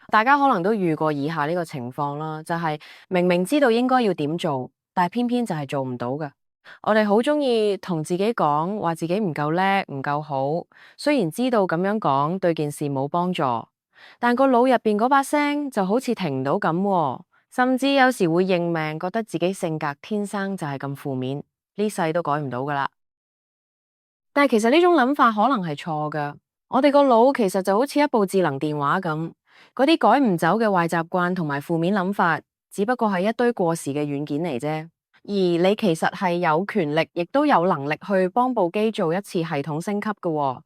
大家可能都遇過以下呢個情況啦，就係明明知道應該要點做，但係偏偏就係做唔到嘅。我哋好中意同自己講話自己唔夠叻、唔夠好，雖然知道咁樣講對件事冇幫助，但個腦入邊嗰把聲就好似停唔到咁喎，甚至有時會認命，覺得自己性格天生就係咁負面，呢世都改唔到噶啦。但係其實呢種諗法可能係錯噶，我哋個腦其實就好似一部智能電話咁，嗰啲改唔走嘅壞習慣同埋負面諗法，只不過係一堆過時嘅軟件嚟啫。而你其實係有權力，亦都有能力去幫部機做一次系統升級噶喎。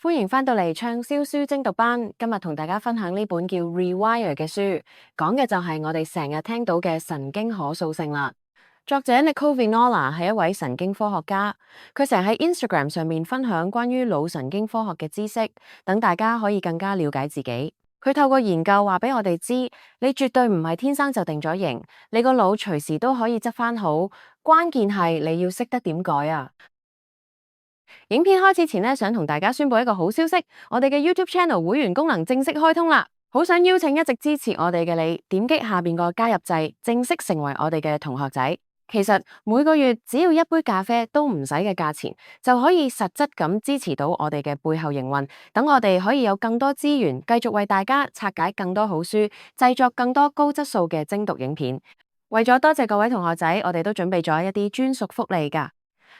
歡迎翻到嚟暢銷書精讀班，今日同大家分享呢本叫《Rewire》嘅書，講嘅就係我哋成日聽到嘅神經可塑性啦。作者 Nicole Vignola 係一位神經科學家，佢成日喺 Instagram 上面分享關於腦神經科學嘅知識，等大家可以更加了解自己。佢透過研究話俾我哋知，你絕對唔係天生就定咗型，你個腦隨時都可以執翻好，關鍵係你要識得點改啊！影片開始前呢，想同大家宣布一個好消息，我哋嘅 YouTube Channel 會員功能正式開通啦！好想邀請一直支持我哋嘅你，點擊下邊個加入掣，正式成為我哋嘅同學仔。其實每個月只要一杯咖啡都唔使嘅價錢，就可以實質咁支持到我哋嘅背後營運，等我哋可以有更多資源，繼續為大家拆解更多好書，製作更多高質素嘅精讀影片。為咗多謝各位同學仔，我哋都準備咗一啲專屬福利㗎。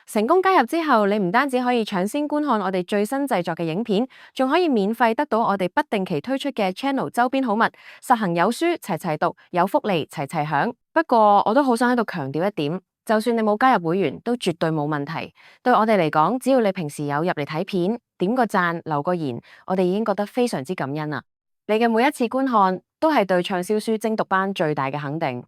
成功加入之後，你唔單止可以搶先觀看我哋最新製作嘅影片，仲可以免費得到我哋不定期推出嘅 channel 周邊好物，實行有書齊齊讀，有福利齊齊享。不過我都好想喺度強調一點，就算你冇加入會員，都絕對冇問題。對我哋嚟講，只要你平時有入嚟睇片，點個讚，留個言，我哋已經覺得非常之感恩啦。你嘅每一次觀看，都係對暢銷書精讀班最大嘅肯定。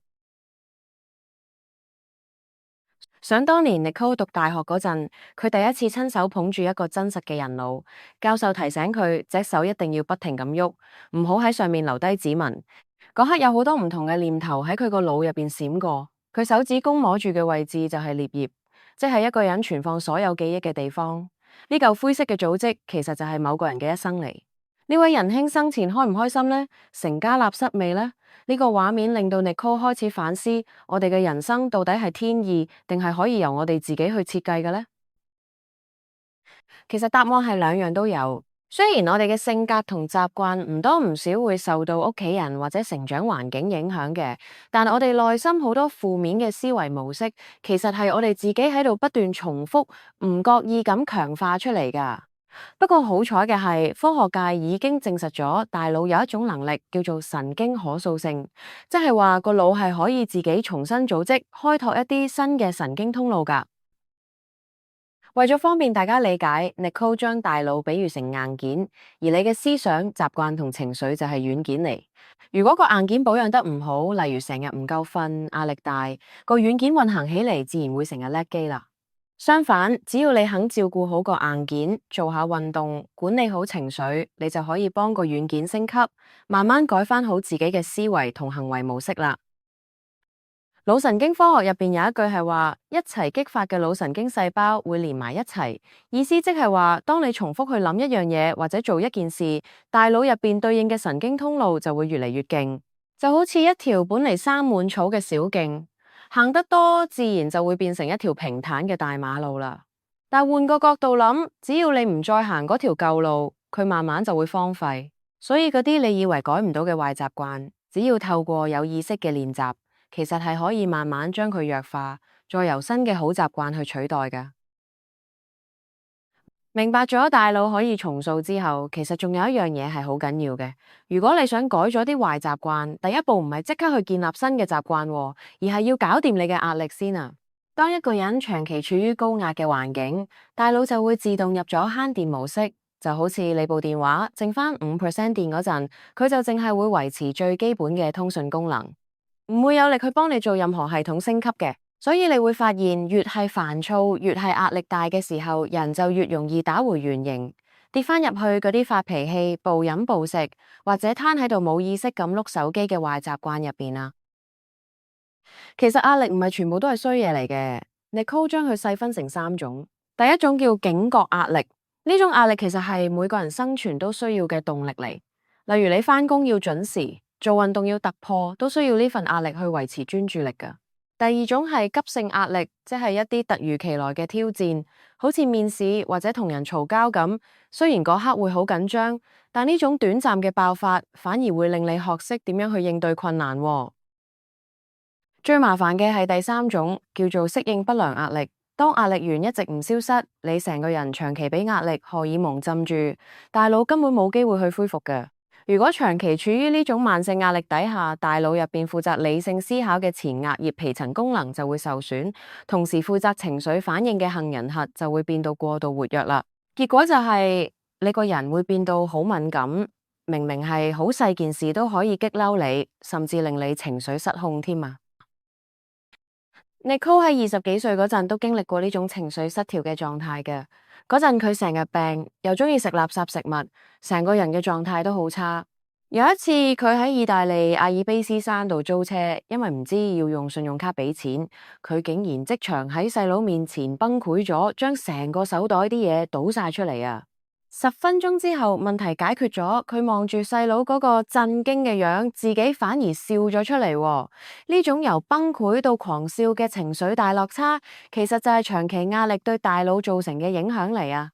想當年 Nicole 讀大學嗰陣，佢第一次親手捧住一個真實嘅人腦，教授提醒佢隻手一定要不停咁喐，唔好喺上面留低指紋。嗰刻有好多唔同嘅念頭喺佢個腦入邊閃過，佢手指公摸住嘅位置就係顳葉，即係一個人存放所有記憶嘅地方。呢嚿灰色嘅組織其實就係某個人嘅一生嚟。呢位仁兄生前開唔開心呢？成家立室未呢？呢個畫面令到 Nicole 開始反思，我哋嘅人生到底係天意，定係可以由我哋自己去設計嘅呢？其實答案係兩樣都有。雖然我哋嘅性格同習慣唔多唔少會受到屋企人或者成長環境影響嘅，但我哋內心好多負面嘅思維模式，其實係我哋自己喺度不斷重複，唔覺意咁強化出嚟噶。不過好彩嘅係，科學界已經證實咗大腦有一種能力叫做神經可塑性，即係話個腦係可以自己重新組織，開拓一啲新嘅神經通路噶。為咗方便大家理解，Nicole 將大腦比喻成硬件，而你嘅思想、習慣同情緒就係軟件嚟。如果個硬件保養得唔好，例如成日唔夠瞓、壓力大，個軟件運行起嚟自然會成日叻機啦。相反，只要你肯照顧好個硬件，做下運動，管理好情緒，你就可以幫個軟件升級，慢慢改翻好自己嘅思維同行為模式啦。腦神經科學入邊有一句係話，一齊激發嘅腦神經細胞會連埋一齊，意思即係話，當你重複去諗一樣嘢或者做一件事，大腦入邊對應嘅神經通路就會越嚟越勁，就好似一條本嚟生滿草嘅小徑，行得多自然就會變成一條平坦嘅大馬路啦。但換個角度諗，只要你唔再行嗰條舊路，佢慢慢就會荒廢。所以嗰啲你以為改唔到嘅壞習慣，只要透過有意識嘅練習，其實係可以慢慢將佢弱化，再由新嘅好習慣去取代㗎。明白咗大腦可以重塑之後，其實仲有一樣嘢係好緊要嘅。如果你想改咗啲壞習慣，第一步唔係即刻去建立新嘅習慣，而係要搞掂你嘅壓力先啊。當一個人長期處於高壓嘅環境，大腦就會自動入咗慳電模式，就好似你部電話剩翻5% 電嗰陣，佢就淨係會維持最基本嘅通訊功能。唔會有力去幫你做任何系統升級嘅，所以你會發現越係煩躁，越係壓力大嘅時候，人就越容易打回原形，跌翻入去嗰啲發脾氣、暴飲暴食或者攤喺度冇意識咁碌手機嘅壞習慣入邊啊。其實壓力唔係全部都係衰嘢嚟嘅，Nicole 將佢細分成3種。第一種叫警覺壓力，呢種壓力其實係每個人生存都需要嘅動力嚟。例如你返工要準時，做運動要突破，都需要呢份壓力去維持專注力㗎。第二種係急性壓力，即係一啲突如其來嘅挑戰，好似面試或者同人嘈交咁。雖然嗰刻會好緊張，但呢種短暫嘅爆發反而會令你學識點樣去應對困難喎。最麻煩嘅係第三種，叫做適應不良壓力。當壓力源一直唔消失，你成個人長期俾壓力荷爾蒙浸住，大腦根本冇機會去恢復嘅。如果長期處於呢種慢性壓力底下，大腦入邊負責理性思考嘅前額葉皮層功能就會受損，同時負責情緒反應嘅杏仁核就會變到過度活躍啦。結果就係你個人會變到好敏感，明明係好細件事都可以激嬲你，甚至令你情緒失控添啊！Nicole 喺20幾歲嗰陣都經歷過呢種情緒失調嘅狀態嘅。嗰陣佢成日病，又中意食垃圾食物，成個人嘅狀態都好差。有一次佢喺意大利阿爾卑斯山度租車，因為唔知要用信用卡俾錢，佢竟然即場喺細佬面前崩潰咗，將成個手袋啲嘢倒晒出嚟啊！10分鐘之後，問題解決咗，佢望住細佬嗰個震驚嘅樣，自己反而笑咗出嚟喎。呢種由崩潰到狂笑嘅情緒大落差，其實就係長期壓力對大腦造成嘅影響嚟啊！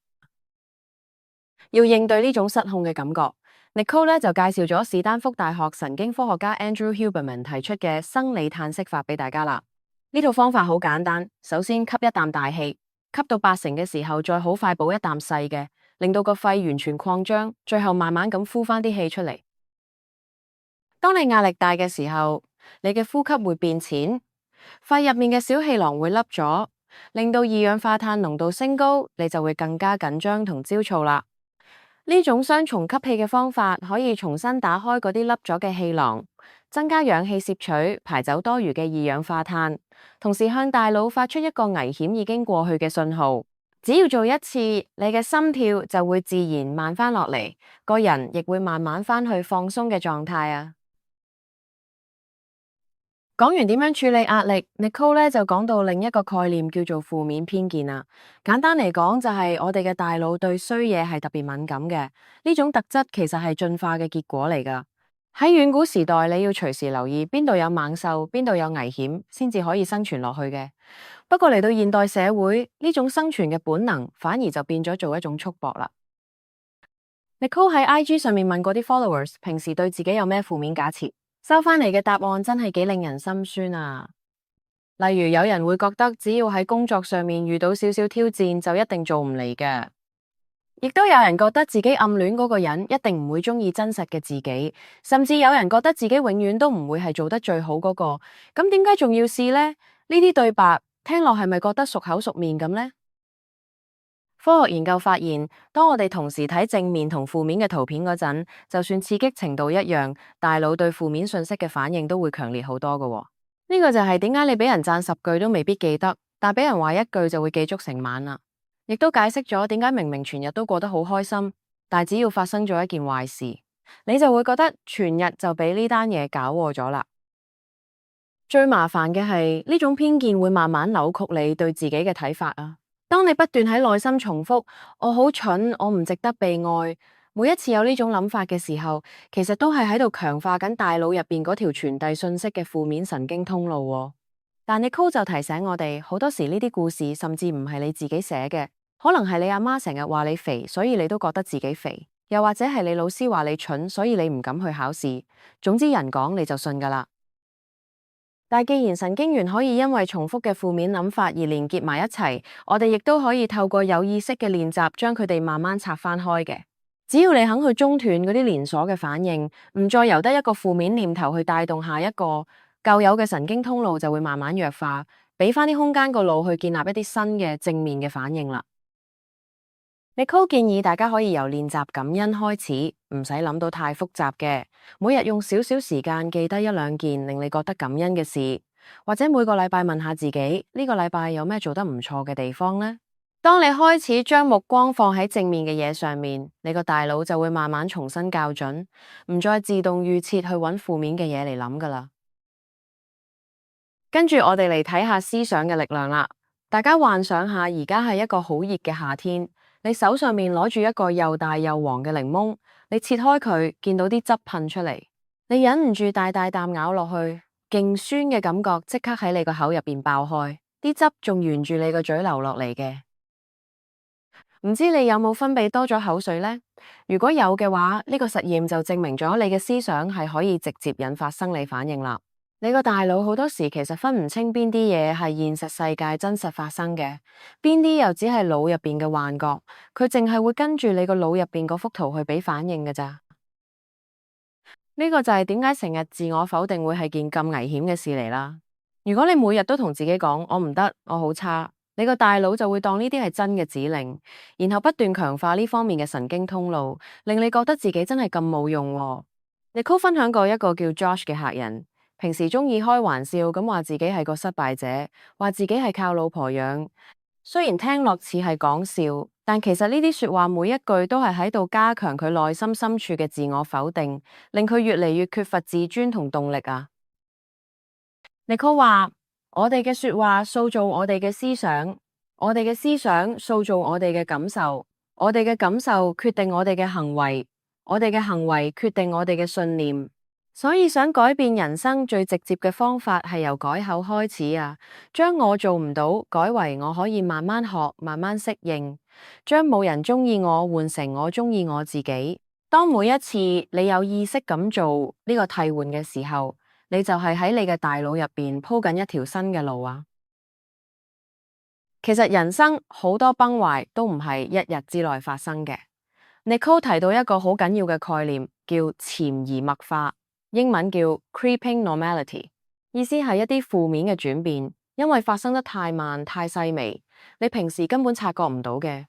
要應對呢種失控嘅感覺，Nicole 咧就介紹咗史丹福大學神經科學家 Andrew Huberman 提出嘅生理嘆息法俾大家啦。呢套方法好簡單，首先吸一啖大氣，吸到80%嘅時候，再好快補一啖細嘅，令到個肺完全擴張，最後慢慢咁呼翻啲氣出嚟。當你壓力大嘅時候，你嘅呼吸會變淺，肺入面嘅小氣囊會凹咗，令到二氧化碳濃度升高，你就會更加緊張同焦躁啦。呢種雙重吸氣嘅方法可以重新打開嗰啲凹咗嘅氣囊，增加氧氣攝取，排走多餘嘅二氧化碳，同時向大腦發出一個危險已經過去嘅信號。只要做一次，你嘅心跳就會自然慢翻落嚟，個人亦會慢慢翻去放鬆嘅狀態啊。講完點樣處理壓力，Nicole 咧就講到另一個概念叫做負面偏見啊。簡單嚟講就係我哋嘅大腦對衰嘢係特別敏感嘅，呢種特質其實係進化嘅結果嚟噶。喺遠古時代，你要隨時留意邊度有猛獸，邊度有危險，先至可以生存落去嘅。不過嚟到現代社會，呢種生存嘅本能反而就變咗做一種束縛啦。Nicole 喺 IG 上面問過啲 followers，平時對自己有咩負面假設？收翻嚟嘅答案真係幾令人心酸啊！例如有人會覺得只要喺工作上面遇到少少挑戰就一定做唔嚟嘅，亦都有人覺得自己暗戀嗰個人一定唔會中意真實嘅自己，甚至有人覺得自己永遠都唔會係做得最好嗰個。咁點解仲要試呢？呢啲對白聽落係咪覺得熟口熟面咁呢？科學研究發現，當我哋同時睇正面同負面嘅圖片嗰陣，就算刺激程度一樣，大腦對負面信息嘅反應都會強烈好多㗎喎。呢個就係點解你俾人讚10句都未必記得，但俾人話一句就會記足成晚啦。亦都解釋咗點解明明全日都過得好開心，但只要發生咗一件壞事，你就會覺得全日就俾呢單嘢搞禍咗啦。最麻煩嘅係呢種偏見會慢慢扭曲你對自己嘅睇法啊。當你不斷喺內心重複我好蠢，我唔值得被愛，每一次有呢種諗法嘅時候，其實都係喺度強化緊大腦入邊嗰條傳遞信息嘅負面神經通路喎。但 Nicole 就提醒我哋，好多時呢啲故事甚至唔係你自己寫嘅，可能係你阿媽成日話你肥，所以你都覺得自己肥，又或者係你老師話你蠢，所以你唔敢去考試。總之人講你就信㗎啦。但既然神經元可以因為重複嘅負面諗法而連結埋一齊，我哋亦都可以透過有意識嘅練習，將佢哋慢慢拆翻開嘅。只要你肯去中斷嗰啲連鎖嘅反應，唔再由得一個負面念頭去帶動下一個，舊有嘅神經通路就會慢慢弱化，俾翻啲空間個腦去建立一啲新嘅正面嘅反應啦。Nicole 建議大家可以由練習感恩開始，唔使諗到太複雜嘅，每日用少少時間記低1-2件令你覺得感恩嘅事，或者每個禮拜問下自己，呢個禮拜有咩做得唔錯嘅地方呢？當你開始將目光放喺正面嘅嘢上面，你個大腦就會慢慢重新校準，唔再自動預設去揾負面嘅嘢嚟諗噶啦。跟住我哋嚟睇下思想嘅力量啦。大家幻想下，而家係一個好熱嘅夏天。你手上面攞住一個又大又黃嘅檸檬，你切開佢，見到啲汁噴出嚟，你忍唔住大大啖咬落去，勁酸嘅感覺即刻喺你個口入邊爆開，啲汁仲沿住你個嘴流落嚟嘅。唔知你有冇分泌多咗口水呢？如果有嘅話，呢個實驗就證明咗你嘅思想係可以直接引發生理反應啦。你個大腦好多時其實分唔清邊啲嘢係現實世界真實發生嘅，邊啲又只係腦入邊嘅幻覺，佢淨係會跟住你個腦入邊嗰幅圖去俾反應㗎咋。呢個就係點解成日自我否定會係件咁危險嘅事嚟啦。如果你每日都同自己講我唔得，我好差，你個大腦就會當呢啲係真嘅指令，然後不斷強化呢方面嘅神經通路，令你覺得自己真係咁冇用喎。Nicole 分享過一個叫 Josh 嘅客人，平時中意開玩笑咁話自己係個失敗者，話自己係靠老婆養。雖然聽落似係講笑，但其實呢啲說話每一句都係喺度加強佢內心深處嘅自我否定，令佢越嚟越缺乏自尊同動力啊。Nicole 話：我哋嘅說話塑造我哋嘅思想，我哋嘅思想塑造我哋嘅感受，我哋嘅感受決定我哋嘅行為，我哋嘅行為決定我哋嘅信念。所以想改變人生最直接嘅方法係由改口開始啊！將我做唔到改為我可以慢慢學、慢慢適應，將冇人中意我換成我中意我自己。當每一次你有意識咁做呢個替換嘅時候，你就係喺你嘅大腦入邊鋪緊一條新嘅路啊！其實人生好多崩壞都唔係一日之內發生嘅。Nicole 提到一個好緊要嘅概念，叫潛移默化。英文叫 creeping normality， 意思係一啲負面嘅轉變，因為發生得太慢太細微，你平時根本察覺唔到嘅。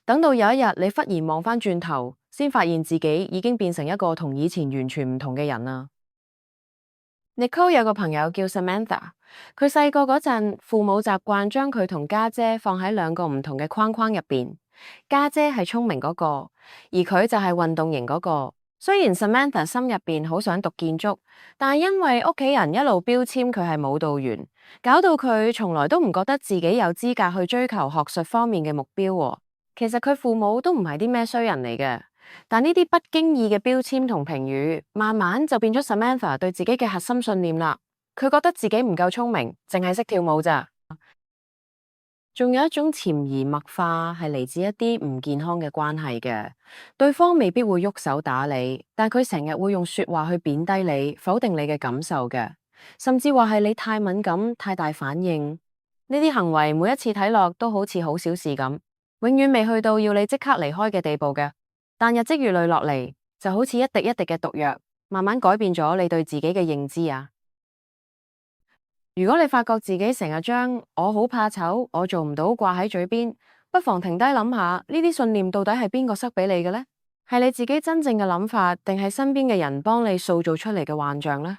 等到有一日你忽然望翻轉頭，先發現自己已經變成一個同以前完全唔同嘅人啦。Nicole 有個朋友叫 Samantha， 佢細個嗰陣，父母習慣將佢同家姐放喺兩個唔同嘅框框入邊，家姐係聰明嗰個，而佢就係運動型嗰個。雖然 Samantha 心入邊好想讀建築，但係因為屋企人一路標籤佢係舞蹈員，搞到佢從來都唔覺得自己有資格去追求學術方面嘅目標喎。其實佢父母都唔係啲咩衰人嚟嘅，但呢啲不經意嘅標籤同評語，慢慢就變咗 Samantha 對自己嘅核心信念啦。佢覺得自己唔夠聰明，淨係識跳舞咋。仲有一種潛移默化係嚟自一啲唔健康嘅關係嘅，對方未必會喐手打你，但佢成日會用說話去貶低你，否定你嘅感受嘅，甚至話係你太敏感、太大反應。呢啲行為每一次睇落都好似好小事咁，永遠未去到要你即刻離開嘅地步嘅，但日積月累落嚟，就好似一滴一滴嘅毒藥，慢慢改變咗你對自己嘅認知啊。如果你發覺自己成日將我好怕醜、我做唔到掛喺嘴邊，不妨停低諗下，呢啲信念到底係邊個塞俾你嘅呢？係你自己真正嘅諗法，定係身邊嘅人幫你塑造出嚟嘅幻象呢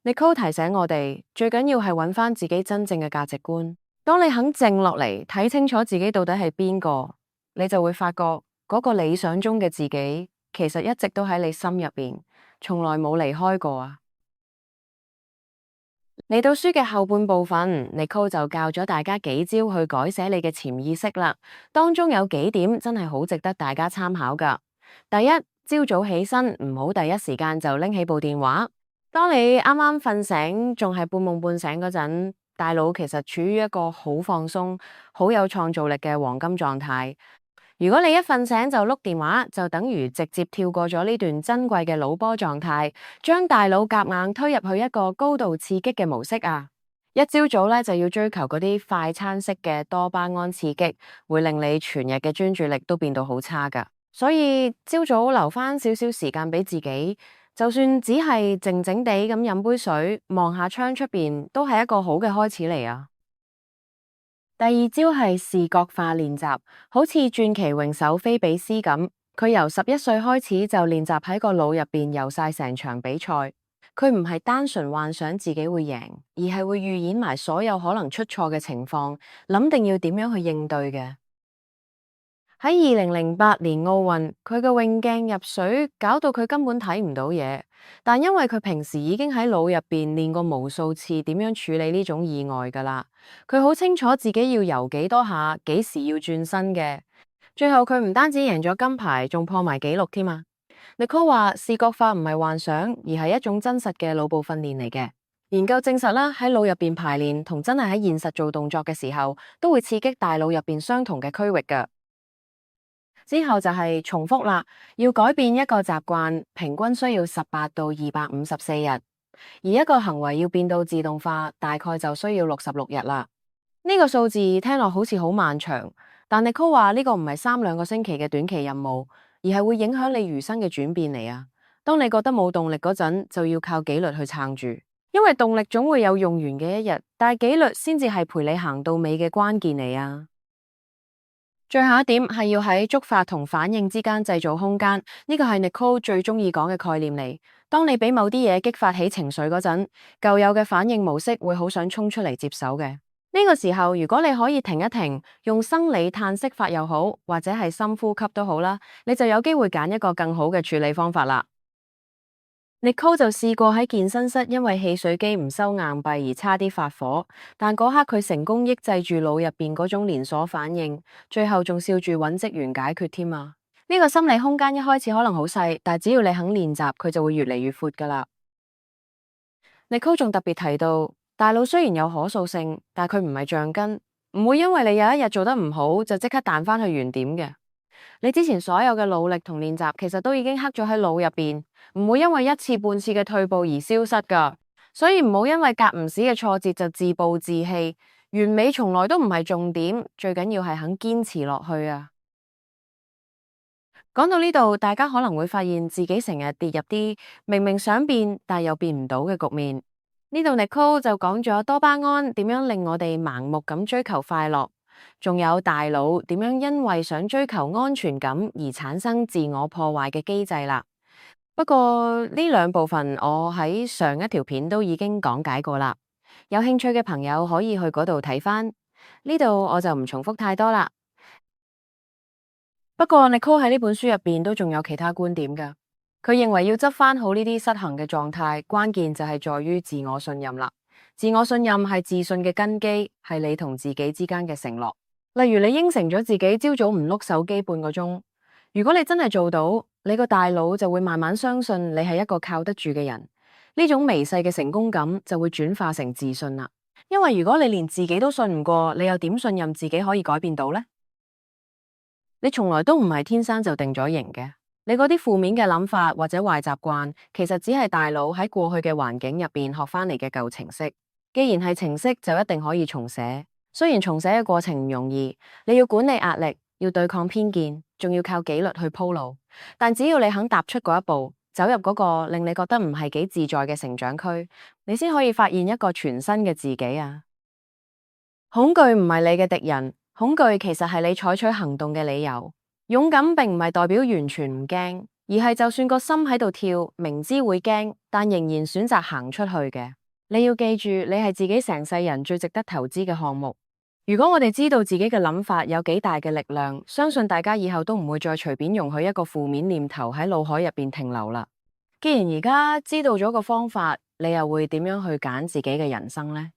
？Nicole提醒我哋，最緊要係揾翻自己真正嘅價值觀。當你肯靜落嚟，睇清楚自己到底係邊個，你就會發覺嗰個理想中嘅自己，其實一直都喺你心入邊，從來冇離開過啊！嚟到書嘅後半部分，Nicole就教咗大家幾招去改寫你嘅潛意識啦。當中有幾點真係好值得大家參考噶。第一，朝早起身唔好第一時間就拎起部電話。當你啱啱瞓醒，仲係半夢半醒嗰陣，大腦其實處於一個好放鬆、好有創造力嘅黃金狀態。如果你一瞓醒就碌電話，就等於直接跳過咗呢段珍貴嘅腦波狀態，將大腦夾硬推入去一個高度刺激嘅模式啊！一朝早咧就要追求嗰啲快餐式嘅多巴胺刺激，會令你全日嘅專注力都變到好差噶。所以朝早留翻少少時間俾自己，就算只係靜靜地咁飲杯水，望下窗出邊，都係一個好嘅開始嚟啊！第二招係視覺化練習，好似傳奇泳手菲比斯咁，佢由11歲開始就練習喺個腦入邊游晒成場比賽。佢唔係單純幻想自己會贏，而係會預演埋所有可能出錯嘅情況，諗定要點樣去應對嘅。喺2008年奧運，佢嘅泳鏡入水，搞到佢根本睇唔到嘢。但因為佢平時已經喺腦入邊練過無數次點樣處理呢種意外噶啦，佢好清楚自己要游幾多下，幾時要轉身嘅。最後佢唔單止贏咗金牌，仲破埋紀錄添啊！ Nicole 話視覺化唔係幻想，而係一種真實嘅腦部訓練嚟嘅。研究證實啦，喺腦入邊排練同真係喺現實做動作嘅時候，都會刺激大腦入邊相同嘅區域㗎。之後就係重複啦，要改變一個習慣，平均需要18到254日，而一個行為要變到自動化，大概就需要66日啦。呢個數字聽落好似好漫長，但Nicole話呢個唔係3-2個星期嘅短期任務，而係會影響你餘生嘅轉變嚟啊。當你覺得冇動力嗰陣，就要靠紀律去撐住，因為動力總會有用完嘅一日，但係紀律先至係陪你行到尾嘅關鍵嚟啊。最後一點係要喺觸發同反應之間製造空間，呢個係Nicole最中意講嘅概念嚟。當你俾某啲嘢激發起情緒嗰陣，舊有嘅反應模式會好想衝出嚟接手嘅。呢個時候，如果你可以停一停，用生理嘆息法又好，或者係深呼吸都好啦，你就有機會揀一個更好嘅處理方法啦。Nicole 就試過喺健身室因為汽水機唔收硬幣而差啲發火，但嗰刻佢成功抑制住腦入邊嗰種連鎖反應，最後仲笑住揾職員解決添啊！呢個心理空間一開始可能好細，但只要你肯練習，佢就會越嚟越闊噶啦。Nicole 仲特別提到，大腦雖然有可塑性，但佢唔係橡筋，唔會因為你有一日做得唔好就即刻彈翻去原點嘅。你之前所有嘅努力同練習，其實都已經刻咗喺腦入邊，唔會因為一次半次嘅退步而消失噶。所以唔好因為隔唔時嘅挫折就自暴自棄，完美從來都唔係重點，最緊要係肯堅持落去啊。講到呢度，大家可能會發現自己成日跌入啲明明想變但又變唔到嘅局面。呢度Nicole就講咗多巴胺點樣令我哋盲目咁追求快樂，仲有大腦點樣因為想追求安全感而產生自我破壞嘅機制啦。不過呢兩部分我喺上一條片都已經講解過啦，有興趣嘅朋友可以去嗰度睇返。呢度我就唔重複太多啦。不過Nicole喺呢本書入邊都仲有其他觀點㗎。佢認為要執翻好呢啲失衡嘅狀態，關鍵就係在於自我信任啦。自我信任係自信嘅根基，係你同自己之間嘅承諾。例如你應承咗自己朝早唔碌手機半個鐘，如果你真係做到，你個大腦就會慢慢相信你係一個靠得住嘅人。呢種微細嘅成功感就會轉化成自信啦。因為如果你連自己都信唔過，你又點信任自己可以改變到呢？你從來都唔係天生就定咗型嘅，你嗰啲負面嘅諗法或者壞習慣，其實只係大腦喺過去嘅環境入邊學翻嚟嘅舊程式。既然係程式，就一定可以重寫。雖然重寫嘅過程唔容易，你要管理壓力，要對抗偏見，仲要靠紀律去鋪路。但只要你肯踏出嗰一步，走入嗰個令你覺得唔係幾自在嘅成長區，你先可以發現一個全新嘅自己啊！恐懼唔係你嘅敵人。恐懼其實係你採取行動嘅理由，勇敢並唔係代表完全唔驚，而係就算個心喺度跳，明知會驚，但仍然選擇行出去嘅。你要記住，你係自己成世人最值得投資嘅項目。如果我哋知道自己嘅諗法有幾大嘅力量，相信大家以後都唔會再隨便容許一個負面念頭喺腦海入邊停留啦。既然而家知道咗個方法，你又會點樣去揀自己嘅人生呢？